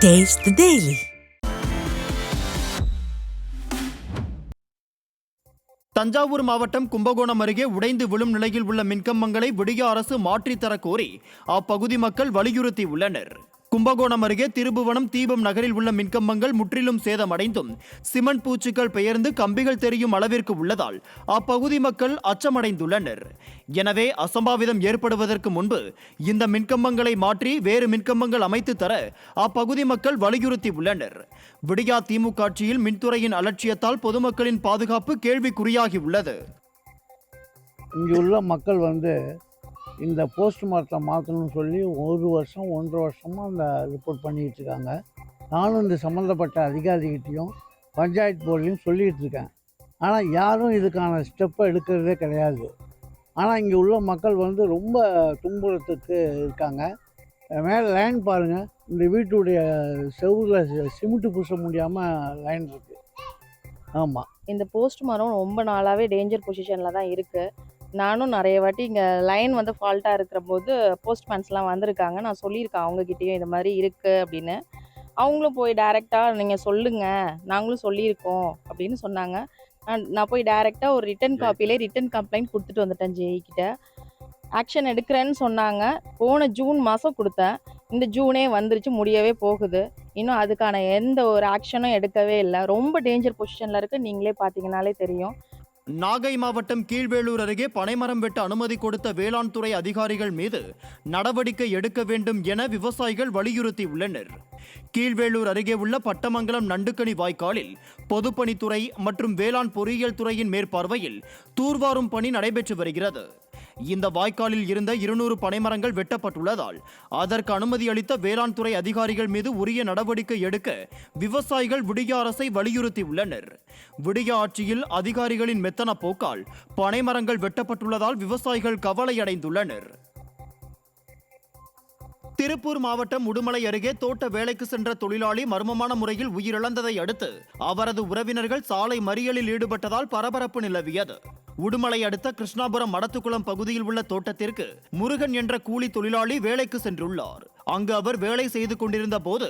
Taste the Daily. Thanjavur மாவட்டம் கும்பகோணம் அருகே உடைந்து விழும் நிலையில் உள்ள மின்கம்பங்களை விடிய அரசு மாற்றித்தர கோரி அப்பகுதி மக்கள் வலியுறுத்தி உள்ளனர். கும்பகோணம் அருகே திருபுவனம் தீபம் நகரில் உள்ள மின்கம்பங்கள் முற்றிலும் சேதமடைந்தும் சிமெண்ட் பூச்சுக்கள் பெயர்ந்து கம்பிகள் தெரியும் அளவிற்கு உள்ளதால் அப்பகுதி மக்கள் அச்சமடைந்துள்ளனர். எனவே அசம்பாவிதம் ஏற்படுவதற்கு முன்பு இந்த மின்கம்பங்களை மாற்றி வேறு மின்கம்பங்கள் அமைத்து தர அப்பகுதி மக்கள் வலியுறுத்தி உள்ளனர். விடியா திமுக ஆட்சியில் மின்துறையின் அலட்சியத்தால் பொதுமக்களின் பாதுகாப்பு கேள்விக்குறியாகி உள்ளது. இங்குள்ள மக்கள் இந்த போஸ்ட்மார்ட்டம் மாற்றணும்னு சொல்லி 1 வருஷம் 1.5 வருஷமாக அந்த ரிப்போர்ட் பண்ணிகிட்டு இருக்காங்க. நானும் இந்த சம்மந்தப்பட்ட அதிகாரிகிட்டையும் பஞ்சாயத்து போர்ட்லையும் சொல்லிகிட்டு இருக்கேன். ஆனால் யாரும் இதுக்கான ஸ்டெப்பை எடுக்கிறதே கிடையாது. ஆனால் இங்கே உள்ள மக்கள் ரொம்ப துன்புறத்துக்கு இருக்காங்க. மேலே லைன் பாருங்கள், இந்த வீட்டுடைய செவுரில் சிமெண்ட்டு பூச முடியாமல் லைன் இருக்குது. ஆமாம், இந்த போஸ்ட் மரம் ரொம்ப நாளாகவே டேஞ்சர் பொசிஷனில் தான் இருக்குது. நானும் நிறைய வாட்டி இங்கே லைன் ஃபால்ட்டாக இருக்கிற போது போஸ்ட்மேன்ஸ்லாம் வந்திருக்காங்க. நான் சொல்லியிருக்கேன் அவங்கக்கிட்டேயும் இது மாதிரி இருக்குது அப்படின்னு. அவங்களும் போய் டைரெக்டாக நீங்கள் சொல்லுங்கள், நாங்களும் சொல்லியிருக்கோம் அப்படின்னு சொன்னாங்க. நான் போய் டைரெக்டாக ஒரு ரிட்டன் கம்ப்ளைண்ட் கொடுத்துட்டு வந்துட்டேன் ஜேஇ ஆக்ஷன் எடுக்கிறேன்னு சொன்னாங்க. போன ஜூன் மாதம் கொடுத்தேன். இந்த ஜூனே வந்துருச்சு, முடியவே போகுது. இன்னும் அதுக்கான எந்த ஒரு ஆக்ஷனும் எடுக்கவே இல்லை. ரொம்ப டேஞ்சர் பொசிஷனில் இருக்குது. நீங்களே பார்த்தீங்கன்னாலே தெரியும். நாகை மாவட்டம் கீழ்வேளூர் அருகே பனைமரம் வெட்ட அனுமதி கொடுத்த வேளாண் துறை அதிகாரிகள் மீது நடவடிக்கை எடுக்க வேண்டும் என விவசாயிகள் வலியுறுத்தி உள்ளனர். கீழ்வேளூர் அருகே உள்ள பட்டமங்கலம் நண்டுக்கனி வாய்க்காலில் பொதுப்பணித்துறை மற்றும் வேளாண் பொறியியல் துறையின் மேற்பார்வையில் தூர்வாரும் பணி நடைபெற்று வருகிறது. இந்த வாய்க்காலில் இருந்த 200 பனைமரங்கள் வெட்டப்பட்டுள்ளதால் அதற்கு அனுமதி அளித்த வேளாண் துறை அதிகாரிகள் மீது உரிய நடவடிக்கை எடுக்க விவசாயிகள் விடிய அரசை வலியுறுத்தி உள்ளனர். விடிய ஆட்சியில் அதிகாரிகளின் மெத்தன போக்கால் பனைமரங்கள் வெட்டப்பட்டுள்ளதால் விவசாயிகள் கவலையடைந்துள்ளனர். திருப்பூர் மாவட்டம் உடுமலை அருகே தோட்ட வேலைக்கு சென்ற தொழிலாளி மர்மமான முறையில் உயிரிழந்ததை அடுத்து அவரது உறவினர்கள் சாலை மறியலில் ஈடுபட்டதால் பரபரப்பு நிலவியது. உடுமலை அடுத்த கிருஷ்ணாபுரம் மடத்துக்குளம் பகுதியில் உள்ள தோட்டத்திற்கு முருகன் என்ற கூலி தொழிலாளி வேலைக்கு சென்றுள்ளார். அங்கு அவர் வேலை செய்து கொண்டிருந்த போது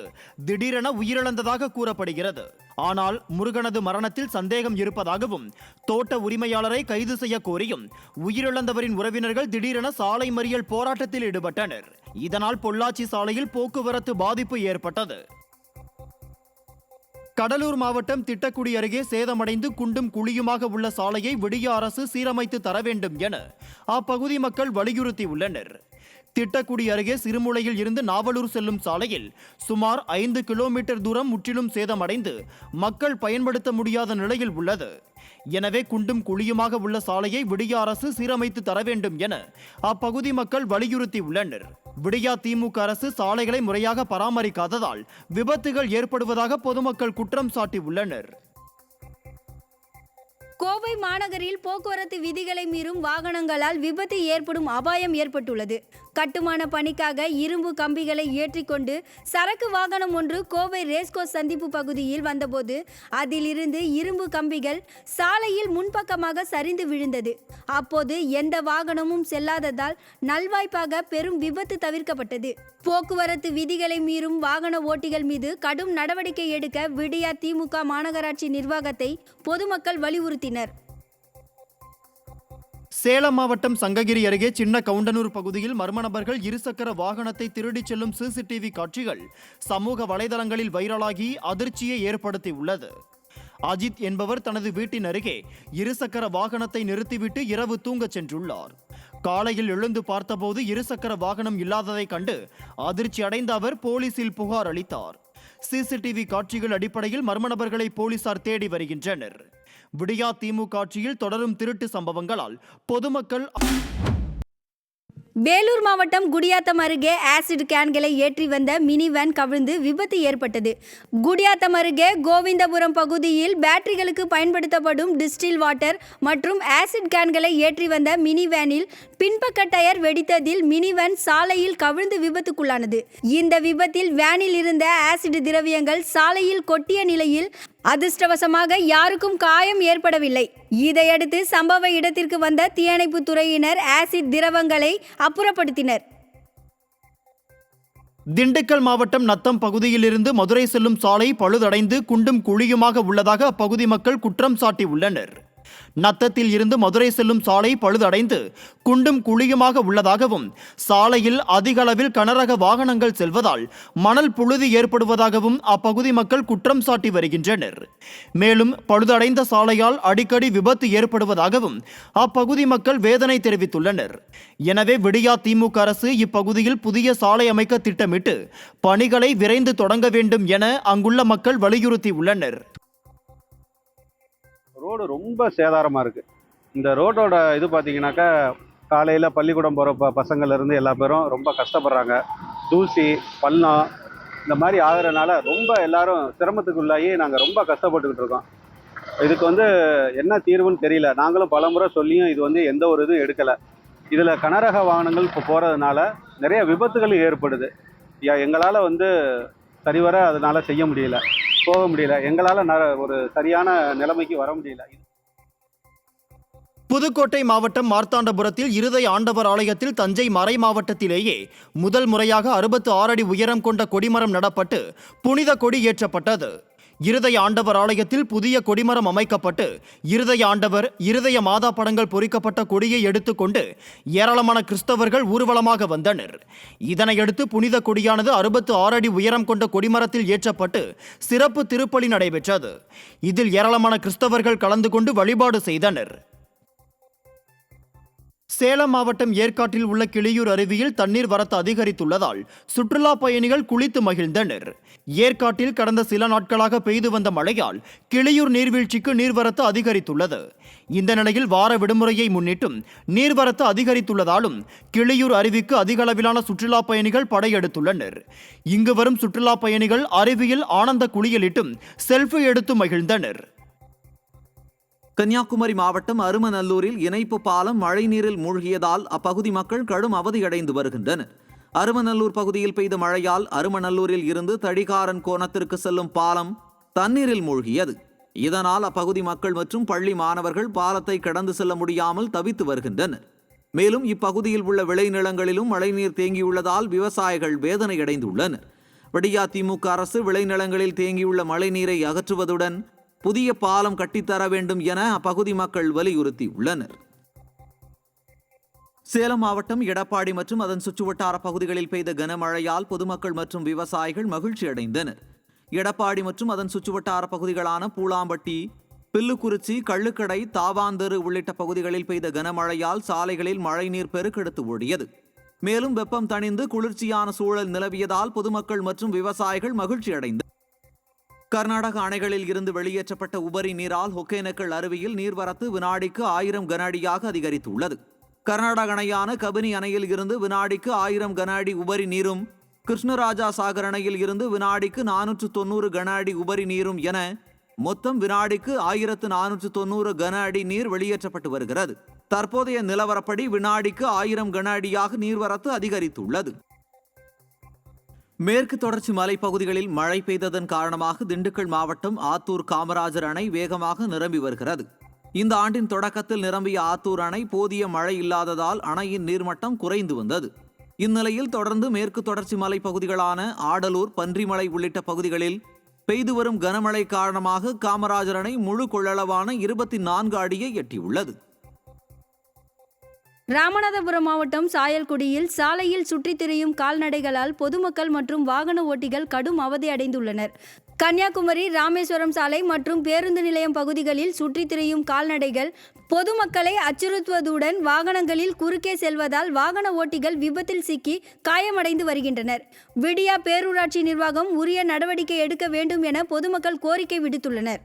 திடீரென உயிரிழந்ததாக கூறப்படுகிறது. ஆனால் முருகனது மரணத்தில் சந்தேகம் இருப்பதாகவும் தோட்ட உரிமையாளரை கைது செய்ய கோரியும் உயிரிழந்தவரின் உறவினர்கள் திடீரென சாலை மறியல் போராட்டத்தில் ஈடுபட்டனர். இதனால் பொள்ளாச்சி சாலையில் போக்குவரத்து பாதிப்பு ஏற்பட்டது. கடலூர் மாவட்டம் திட்டக்குடி அருகே சேதமடைந்து குண்டும் குழியுமாக உள்ள சாலையை விடிய அரசு சீரமைத்து தர வேண்டும் என அப்பகுதி மக்கள் வலியுறுத்தி உள்ளனர். திட்டக்குடி அருகே சிறுமுளையில் இருந்து நாவலூர் செல்லும் சாலையில் சுமார் 5 கிலோமீட்டர் தூரம் முற்றிலும் சேதமடைந்து மக்கள் பயன்படுத்த முடியாத நிலையில் உள்ளது. எனவே குண்டும் குழியுமாக உள்ள சாலையை விடிய அரசு சீரமைத்து தர வேண்டும் என அப்பகுதி மக்கள் வலியுறுத்தி உள்ளனர். விடியா திமுக அரசு சாலைகளை முறையாக பராமரிக்காததால் விபத்துகள் ஏற்படுவதாக பொதுமக்கள் குற்றம் சாட்டி உள்ளனர். கோவை மாநகரில் போக்குவரத்து விதிகளை மீறும் வாகனங்களால் விபத்து ஏற்படும் அபாயம் ஏற்பட்டுள்ளது. கட்டுமான பணிக்காக இரும்பு கம்பிகளை ஏற்றிக்கொண்டு சரக்கு வாகனம் ஒன்று கோவை ரேஸ்கோஸ் சந்திப்பு பகுதியில் வந்தபோது அதிலிருந்து இரும்பு கம்பிகள் சாலையில் முன்பக்கமாக சரிந்து விழுந்தது. அப்போது எந்த வாகனமும் செல்லாததால் நல்வாய்ப்பாக பெரும் விபத்து தவிர்க்கப்பட்டது. போக்குவரத்து விதிகளை மீறும் வாகன ஓட்டிகள் மீது கடும் நடவடிக்கை எடுக்க விடியா திமுக மாநகராட்சி நிர்வாகத்தை பொதுமக்கள் வலியுறுத்தினர். சேலம் மாவட்டம் சங்ககிரி அருகே சின்ன கவுண்டனூர் பகுதியில் மர்ம நபர்கள் இருசக்கர வாகனத்தை திருடிச் செல்லும் சிசிடிவி காட்சிகள் சமூக வலைதளங்களில் வைரலாகி அதிர்ச்சியை ஏற்படுத்தியுள்ளது. அஜித் என்பவர் தனது வீட்டின் அருகே இருசக்கர வாகனத்தை நிறுத்திவிட்டு இரவு தூங்கச் சென்றுள்ளார். காலையில் எழுந்து பார்த்தபோது இருசக்கர வாகனம் இல்லாததை கண்டு அதிர்ச்சி அடைந்த அவர் போலீசில் புகார் அளித்தார். சிசிடிவி காட்சிகள் அடிப்படையில் மர்ம நபர்களை போலீசார் தேடி வருகின்றனர். விடியா திமுக ஆட்சியில் தொடரும் திருட்டு சம்பவங்களால் பொதுமக்கள். வேலூர் மாவட்டம் குடியாத்தம் அருகே ஆசிட் கேன்களை ஏற்றி வந்த மினி வேன் கவிழ்ந்து விபத்து ஏற்பட்டது. குடியாத்தம் அருகே கோவிந்தபுரம் பகுதியில் பேட்டரிகளுக்கு பயன்படுத்தப்படும் டிஸ்டில் வாட்டர் மற்றும் ஆசிட் கேன்களை ஏற்றி வந்த மினி வேனில் பின்பக்க டயர் வெடித்ததில் மினி வேன் சாலையில் கவிழ்ந்து விபத்துக்குள்ளானது. இந்த விபத்தில் வேனில் இருந்த ஆசிட் திரவியங்கள் சாலையில் கொட்டிய நிலையில் அதிர்ஷ்டவசமாக யாருக்கும் காயம் ஏற்படவில்லை. இதையடுத்து சம்பவ இடத்திற்கு வந்த தீயணைப்பு துறையினர் ஆசிட் திரவங்களை அப்புறப்படுத்தினர். திண்டுக்கல் மாவட்டம் நத்தம் பகுதியிலிருந்து மதுரை செல்லும் சாலை பழுதடைந்து குண்டும் குழியுமாக உள்ளதாக அப்பகுதி மக்கள் குற்றம் சாட்டியுள்ளனர். நத்தத்தில் இருந்து மதுரை செல்லும் சாலை பழுதடைந்து குண்டும் குழியுமாக உள்ளதாகவும், சாலையில் அதிக அளவில் கனரக வாகனங்கள் செல்வதால் மணல் புழுதி ஏற்படுவதாகவும் அப்பகுதி மக்கள் குற்றம் சாட்டி வருகின்றனர். மேலும் பழுதடைந்த சாலையால் அடிக்கடி விபத்து ஏற்படுவதாகவும் அப்பகுதி மக்கள் வேதனை தெரிவித்துள்ளனர். எனவே விடியா திமுக அரசு இப்பகுதியில் புதிய சாலை அமைக்க திட்டமிட்டு பணிகளை விரைந்து தொடங்க வேண்டும் என அங்குள்ள மக்கள் வலியுறுத்தியுள்ளனர். ரோடு ரொம்ப சேதாரமாக இருக்குது. இந்த ரோட்டோட இது பார்த்தீங்கன்னாக்கா, காலையில் பள்ளிக்கூடம் போகிற பசங்கள்லேருந்து எல்லா பேரும் ரொம்ப கஷ்டப்படுறாங்க. தூசி பள்ளம் இந்த மாதிரி ஆகிறனால ரொம்ப எல்லாரும் சிரமத்துக்குள்ளாகி நாங்கள் ரொம்ப கஷ்டப்பட்டுக்கிட்டு இருக்கோம். இதுக்கு என்ன தீர்வுன்னு தெரியல. நாங்களும் பலமுறை சொல்லியும் இது எந்த ஒரு இதுவும் எடுக்கலை. இதில் கனரக வாகனங்கள் இப்போ போகிறதுனால நிறைய விபத்துகளும் ஏற்படுது. எங்களால் சரிவர அதனால் செய்ய முடியல, போக முடியல. எங்களால் ஒரு சரியான நிலைமைக்கு வர முடியல. புதுக்கோட்டை மாவட்டம் மார்த்தாண்டபுரத்தில் இருதய ஆண்டவர் ஆலயத்தில் தஞ்சை மறை மாவட்டத்திலேயே முதல் முறையாக 66 அடி உயரம் கொண்ட கொடிமரம் நடப்பட்டு புனித கொடி ஏற்றப்பட்டது. இருதய ஆண்டவர் ஆலயத்தில் புதிய கொடிமரம் அமைக்கப்பட்டு இருதய ஆண்டவர், இருதய மாதா படங்கள் பொறிக்கப்பட்ட கொடியை எடுத்துக்கொண்டு ஏராளமான கிறிஸ்தவர்கள் ஊர்வலமாக வந்தனர். இதனையடுத்து புனித கொடியானது 66 அடி உயரம் கொண்ட கொடிமரத்தில் ஏற்றப்பட்டு சிறப்பு திருப்பலி நடைபெற்றது. இதில் ஏராளமான கிறிஸ்தவர்கள் கலந்து கொண்டு வழிபாடு செய்தனர். சேலம் மாவட்டம் ஏற்காட்டில் உள்ள கிளியூர் அருவியில் தண்ணீர் வரத்து அதிகரித்துள்ளதால் சுற்றுலா பயணிகள் குளித்து மகிழ்ந்தனர். ஏற்காட்டில் கடந்த சில நாட்களாக பெய்து வந்த மழையால் கிளியூர் நீர்வீழ்ச்சிக்கு நீர்வரத்து அதிகரித்துள்ளது. இந்த நிலையில் வார விடுமுறையை முன்னிட்டும் நீர்வரத்து அதிகரித்துள்ளதாலும் கிளியூர் அருவிக்கு அதிக அளவிலான சுற்றுலா பயணிகள் படையெடுத்துள்ளனர். இங்கு வரும் சுற்றுலா பயணிகள் அருவியில் ஆனந்த குளியலிட்டும் செல்ஃபி எடுத்து மகிழ்ந்தனர். கன்னியாகுமரி மாவட்டம் அருமநல்லூரில் இணைப்பு பாலம் மழைநீரில் மூழ்கியதால் அப்பகுதி மக்கள் கடும் அவதியடைந்து வருகின்றனர். அருமநல்லூர் பகுதியில் பெய்த மழையால் அருமநல்லூரில் இருந்து தடிகாரன் கோணத்திற்கு செல்லும் பாலம் தண்ணீரில் மூழ்கியது. இதனால் அப்பகுதி மக்கள் மற்றும் பள்ளி மாணவர்கள் பாலத்தை கடந்து செல்ல முடியாமல் தவித்து வருகின்றனர். மேலும் இப்பகுதியில் உள்ள விளைநிலங்களிலும் மழைநீர் தேங்கியுள்ளதால் விவசாயிகள் வேதனையடைந்துள்ளனர். விடியா திமுக அரசு விளைநிலங்களில் தேங்கியுள்ள மழைநீரை அகற்றுவதுடன் புதிய பாலம் கட்டித்தர வேண்டும் என அப்பகுதி மக்கள் வலியுறுத்தியுள்ளனர். சேலம் மாவட்டம் எடப்பாடி மற்றும் அதன் சுற்றுவட்டார பகுதிகளில் பெய்த கனமழையால் பொதுமக்கள் மற்றும் விவசாயிகள் மகிழ்ச்சி அடைந்தனர். எடப்பாடி மற்றும் அதன் சுற்றுவட்டார பகுதிகளான பூலாம்பட்டி, பில்லுக்குறிச்சி, கள்ளுக்கடை, தாவாந்தரு உள்ளிட்ட பகுதிகளில் பெய்த கனமழையால் சாலைகளில் மழைநீர் பெருக்கெடுத்து ஓடியது. மேலும் வெப்பம் தணிந்து குளிர்ச்சியான சூழல் நிலவியதால் பொதுமக்கள் மற்றும் விவசாயிகள் மகிழ்ச்சி அடைந்தனர். கர்நாடக அணைகளில் இருந்து வெளியேற்றப்பட்ட உபரி நீரால் ஒகேனக்கல் அருவியில் நீர்வரத்து வினாடிக்கு 1000 கன அடியாக அதிகரித்துள்ளது. கர்நாடக அணையான கபினி அணையில் இருந்து வினாடிக்கு 1000 கன அடி உபரி நீரும், கிருஷ்ணராஜா சாகர் அணையில் இருந்து வினாடிக்கு 490 கன அடி உபரி நீரும் என மொத்தம் வினாடிக்கு 1490 கன அடி நீர் வெளியேற்றப்பட்டு வருகிறது. தற்போதைய நிலவரப்படி வினாடிக்கு 1000 கன அடியாக நீர்வரத்து அதிகரித்துள்ளது. மேற்கு தொடர்ச்சி மலைப்பகுதிகளில் மழை பெய்ததன் காரணமாக திண்டுக்கல் மாவட்டம் ஆத்தூர் காமராஜர் அணை வேகமாக நிரம்பி வருகிறது. இந்த ஆண்டின் தொடக்கத்தில் நிரம்பிய ஆத்தூர் அணை போதிய மழை இல்லாததால் அணையின் நீர்மட்டம் குறைந்து வந்தது. இந்நிலையில் தொடர்ந்து மேற்கு தொடர்ச்சி மலைப்பகுதிகளான ஆடலூர், பன்றிமலை உள்ளிட்ட பகுதிகளில் பெய்து வரும் கனமழை காரணமாக காமராஜர் அணை முழு கொள்ளளவான 24 அடியை எட்டியுள்ளது. ராமநாதபுரம் மாவட்டம் சாயல்குடியில் சாலையில் சுற்றித் திரியும் கால்நடைகளால் பொதுமக்கள் மற்றும் வாகன ஓட்டிகள் கடும் அவதி அடைந்துள்ளனர். கன்னியாகுமரி ராமேஸ்வரம் சாலை மற்றும் பேருந்து நிலையம் பகுதிகளில் சுற்றித் திரியும் கால்நடைகள் பொதுமக்களை அச்சுறுத்துவதுடன் வாகனங்களில் குறுக்கே செல்வதால் வாகன ஓட்டிகள் விபத்தில் சிக்கி காயமடைந்து வருகின்றனர். விடியா பேரூராட்சி நிர்வாகம் உரிய நடவடிக்கை எடுக்க வேண்டும் என பொதுமக்கள் கோரிக்கை விடுத்துள்ளனர்.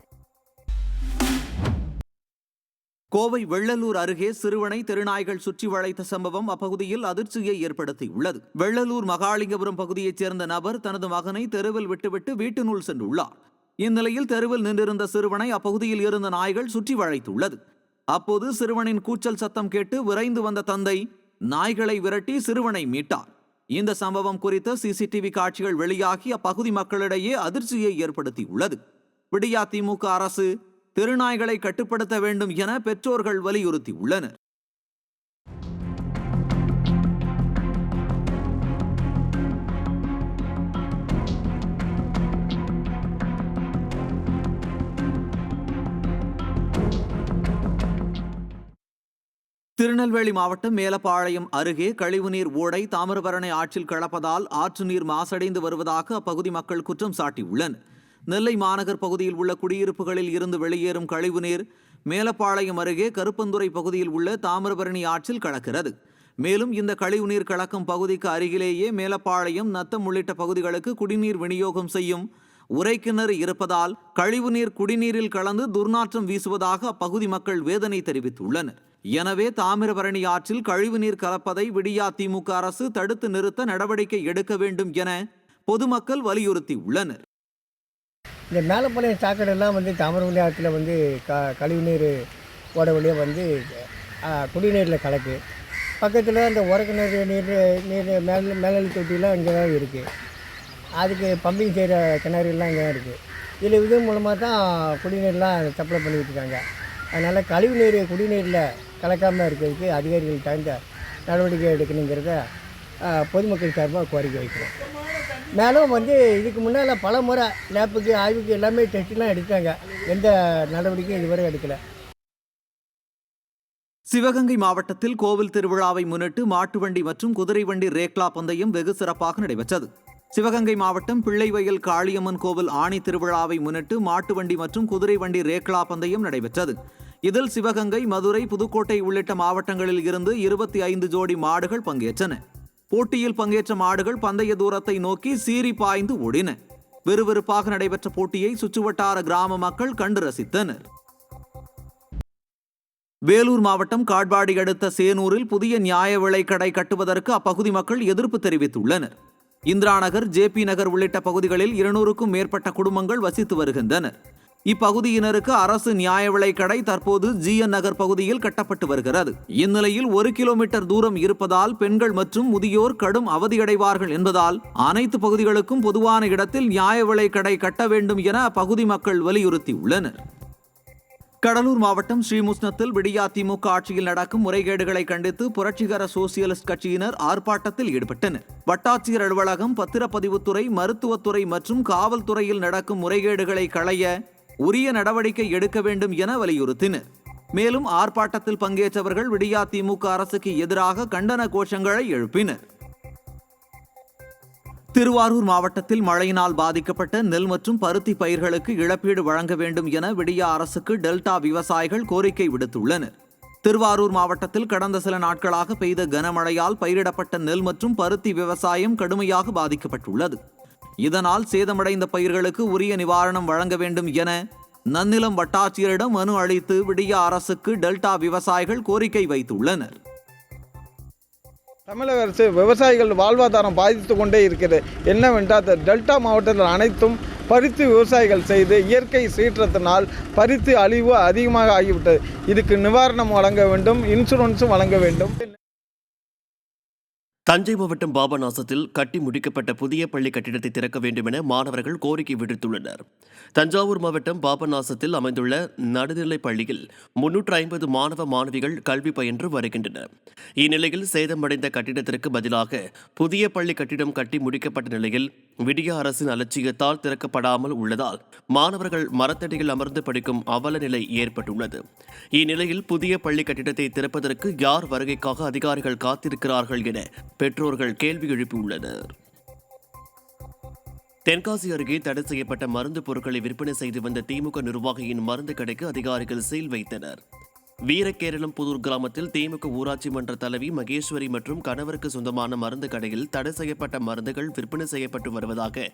கோவை வெள்ளலூர் அருகே சிறுவனை தெருநாய்கள் சுற்றி வளைத்த சம்பவம் அப்பகுதியில் அதிர்ச்சியை ஏற்படுத்தியுள்ளது. வெள்ளலூர் மகாலிங்கபுரம் பகுதியைச் சேர்ந்த நபர் தனது மகனை தெருவில் விட்டுவிட்டு வீட்டினுள் சென்றுள்ளார். இந்நிலையில் தெருவில் நின்றிருந்த சிறுவனை அப்பகுதியில் இருந்த நாய்கள் சுற்றி வளைத்துள்ளது. அப்போது சிறுவனின் கூச்சல் சத்தம் கேட்டு விரைந்து வந்த தந்தை நாய்களை விரட்டி சிறுவனை மீட்டார். இந்த சம்பவம் குறித்த சிசிடிவி காட்சிகள் வெளியாகி அப்பகுதி மக்களிடையே அதிர்ச்சியை ஏற்படுத்தியுள்ளது. விடியா திமுக அரசு தெருநாய்களை கட்டுப்படுத்த வேண்டும் என பெற்றோர்கள் வலியுறுத்தியுள்ளனர். திருநெல்வேலி மாவட்டம் மேலப்பாளையம் அருகே கழிவுநீர் ஓடை தாமிரபரணி ஆற்றில் கலப்பதால் ஆற்று நீர் மாசடைந்து வருவதாக அப்பகுதி மக்கள் குற்றம் சாட்டியுள்ளனர். நெல்லை மாநகர் பகுதியில் உள்ள குடியிருப்புகளில் இருந்து வெளியேறும் கழிவுநீர் மேலப்பாளையம் அருகே கருப்பந்துறை பகுதியில் உள்ள தாமிரபரணி ஆற்றில் கலக்கிறது. மேலும் இந்த கழிவுநீர் கலக்கும் பகுதிக்கு அருகிலேயே மேலப்பாளையம், நத்தம் உள்ளிட்ட பகுதிகளுக்கு குடிநீர் விநியோகம் செய்யும் உறைக்கிணறு இருப்பதால் கழிவுநீர் குடிநீரில் கலந்து துர்நாற்றம் வீசுவதாக அப்பகுதி மக்கள் வேதனை தெரிவித்துள்ளனர். எனவே தாமிரபரணி ஆற்றில் கழிவுநீர் கலப்பதை விடியா திமுக அரசு தடுத்து நிறுத்த நடவடிக்கை எடுக்க வேண்டும் என பொதுமக்கள் வலியுறுத்தியுள்ளனர். இந்த மேலப்பாளையம் சாக்கடைலாம் தாமிரபரணி ஆற்றில் கழிவுநீர் ஓட வழியாக குடிநீரில் கலக்கு. பக்கத்தில் அந்த உரக்கிணறு நீர் மேல்நிலை தொட்டிலாம் இங்கே தான் இருக்குது. அதுக்கு பம்பிங் செய்கிற கிணறுலாம் இங்கே தான் இருக்குது. இது மூலமாக தான் குடிநீர்லாம் சப்ளை பண்ணிக்கிட்டு இருக்காங்க. அதனால் கழிவுநீர் குடிநீரில் கலக்காமல் இருக்கிறதுக்கு அதிகாரிகள் தகுந்த நடவடிக்கை எடுக்கணுங்கிறத பொதுமக்கள் சார்பாக கோரிக்கை வைக்கிறோம். மேலும் இதுக்கு முன்னால் பல முறை லேப்புக்கு ஆய்வுக்கு எல்லாமே டெஸ்ட்லாம் எடுத்தாங்க. எந்த நடவடிக்கையும் இதுவரை எடுக்கலை. சிவகங்கை மாவட்டத்தில் கோவில் திருவிழாவை முன்னிட்டு மாட்டு வண்டி மற்றும் குதிரை வண்டி ரேக்லா பந்தயம் வெகு சிறப்பாக நடைபெற்றது. சிவகங்கை மாவட்டம் பிள்ளைவயல் காளியம்மன் கோவில் ஆணி திருவிழாவை முன்னிட்டு மாட்டு வண்டி மற்றும் குதிரை வண்டி ரேக்லா பந்தயம் நடைபெற்றது. இதில் சிவகங்கை, மதுரை, புதுக்கோட்டை உள்ளிட்ட மாவட்டங்களில் இருந்து 25 ஜோடி மாடுகள் பங்கேற்றன. போட்டியில் பங்கேற்ற மாடுகள் பந்தய தூரத்தை நோக்கி சீறி பாய்ந்து ஓடின. விறுவிறுப்பாக நடைபெற்ற போட்டியை சுற்றுவட்டார கிராம மக்கள் கண்டு ரசித்தனர். வேலூர் மாவட்டம் காட்பாடி அடுத்த சேனூரில் புதிய நியாய விலைக் கடை கட்டுவதற்கு அப்பகுதி மக்கள் எதிர்ப்பு தெரிவித்துள்ளனர். இந்திரா நகர், ஜேபி நகர் உள்ளிட்ட பகுதிகளில் 200க்கும் மேற்பட்ட குடும்பங்கள் வசித்து வருகின்றனர். இப்பகுதியினருக்கு அரசு நியாய விலைக் கடை தற்போது ஜிஎன் நகர் பகுதியில் கட்டப்பட்டு வருகிறது. இந்நிலையில் 1 கிலோமீட்டர் தூரம் இருப்பதால் பெண்கள் மற்றும் முதியோர் கடும் அவதியடைவார்கள் என்பதால் அனைத்து பகுதிகளுக்கும் பொதுவான இடத்தில் நியாய விலைக் கடை கட்ட வேண்டும் என அப்பகுதி மக்கள் வலியுறுத்தியுள்ளனர். கடலூர் மாவட்டம் ஸ்ரீமுஷ்ணத்தில் விடியா திமுக ஆட்சியில் நடக்கும் முறைகேடுகளை கண்டித்து புரட்சிகர சோசியலிஸ்ட் கட்சியினர் ஆர்ப்பாட்டத்தில் ஈடுபட்டனர். வட்டாட்சியர் அலுவலகம், பத்திரப்பதிவுத்துறை, மருத்துவத்துறை மற்றும் காவல்துறையில் நடக்கும் முறைகேடுகளை களைய உரிய நடவடிக்கை எடுக்க வேண்டும் என வலியுறுத்தினர். மேலும் ஆர்ப்பாட்டத்தில் பங்கேற்றவர்கள் விடியா திமுக அரசுக்கு எதிராக கண்டன கோஷங்களை எழுப்பினர். திருவாரூர் மாவட்டத்தில் மழையினால் பாதிக்கப்பட்ட நெல் மற்றும் பருத்தி பயிர்களுக்கு இழப்பீடு வழங்க வேண்டும் என விடியா அரசுக்கு டெல்டா விவசாயிகள் கோரிக்கை விடுத்துள்ளனர். திருவாரூர் மாவட்டத்தில் கடந்த சில நாட்களாக பெய்த கனமழையால் பயிரிடப்பட்ட நெல் மற்றும் பருத்தி விவசாயம் கடுமையாக பாதிக்கப்பட்டுள்ளது. இதனால் சேதமடைந்த பயிர்களுக்கு உரிய நிவாரணம் வழங்க வேண்டும் என நன்னிலம் வட்டாட்சியரிடம் மனு அளித்து விடியா அரசுக்கு டெல்டா விவசாயிகள் கோரிக்கை வைத்துள்ளனர். தமிழக அரசு விவசாயிகள் வாழ்வாதாரம் பாதித்து கொண்டே இருக்கிறது. என்னவென்றால் டெல்டா மாவட்டத்தில் அனைத்தும் பருத்தி விவசாயிகள் செய்து இயற்கை சீற்றத்தினால் பருத்தி அழிவு அதிகமாக ஆகிவிட்டது. இதுக்கு நிவாரணம் வழங்க வேண்டும், இன்சூரன்ஸும் வழங்க வேண்டும். தஞ்சை மாவட்டம் பாபநாசத்தில் கட்டி முடிக்கப்பட்ட புதிய பள்ளி கட்டிடத்தை திறக்க வேண்டும் என மாணவர்கள் கோரிக்கை விடுத்துள்ளனர். தஞ்சாவூர் மாவட்டம் பாபநாசத்தில் அமைந்துள்ள நடுநிலைப் பள்ளியில் 350 மாணவ மாணவிகள் கல்வி பயின்று வருகின்றனர். இந்நிலையில் சேதமடைந்த கட்டிடத்திற்கு பதிலாக புதிய பள்ளி கட்டிடம் கட்டி முடிக்கப்பட்ட நிலையில் விடியா அரசின் அலட்சியத்தால் திறக்கப்படாமல் உள்ளதால் மாணவர்கள் மரத்தடியில் அமர்ந்து படிக்கும் அவல நிலை ஏற்பட்டுள்ளது. இந்நிலையில் புதிய பள்ளி கட்டிடத்தை திறப்பதற்கு யார் வருகைக்காக அதிகாரிகள் காத்திருக்கிறார்கள் என பெற்றோர்கள் கேள்வி எழுப்பியுள்ளனர். தென்காசி அருகே தடை செய்யப்பட்ட மருந்து பொருட்களை விற்பனை செய்து வந்த திமுக நிர்வாகியின் மருந்து கடைக்கு அதிகாரிகள் சீல் வைத்தனர். வீரகேரளம் புதூர் கிராமத்தில் திமுக ஊராட்சி மன்ற தலைவி மகேஸ்வரி மற்றும் கணவருக்கு சொந்தமான மருந்து கடையில் தடை செய்யப்பட்ட மருந்துகள் விற்பனை செய்யப்பட்டு வருவதாக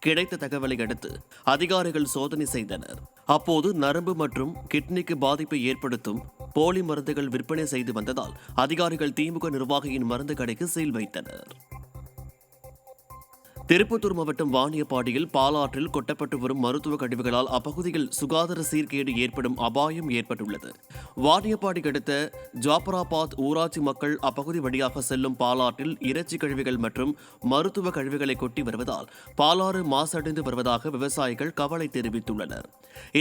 கிடைத்த தகவலை அடுத்து அதிகாரிகள் சோதனை செய்தனர். அப்போது நரம்பு மற்றும் கிட்னிக்கு பாதிப்பை ஏற்படுத்தும் போலி மருந்துகள் விற்பனை செய்து வந்ததால் அதிகாரிகள் திமுக நிர்வாகியின் மருந்து கடைக்கு சீல் வைத்தனர். திருப்பத்தூர் மாவட்டம் வாணியப்பாடியில் பாலாற்றில் கொட்டப்பட்டு வரும் மருத்துவ கழிவுகளால் அப்பகுதியில் சுகாதார சீர்கேடு ஏற்படும் அபாயம் ஏற்பட்டுள்ளது. வாணியப்பாடி அடுத்த ஜாபராபாத் ஊராட்சி மக்கள் அப்பகுதி வழியாக செல்லும் பாலாற்றில் இறைச்சி கழிவுகள் மற்றும் மருத்துவ கழிவுகளை கொட்டி வருவதால் பாலாறு மாசடைந்து வருவதாக விவசாயிகள் கவலை தெரிவித்துள்ளனர்.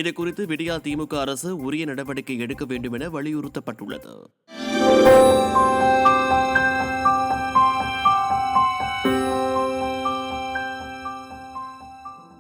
இதுகுறித்து விடியா திமுக அரசு உரிய நடவடிக்கை எடுக்க வேண்டும் என வலியுறுத்தப்பட்டுள்ளது.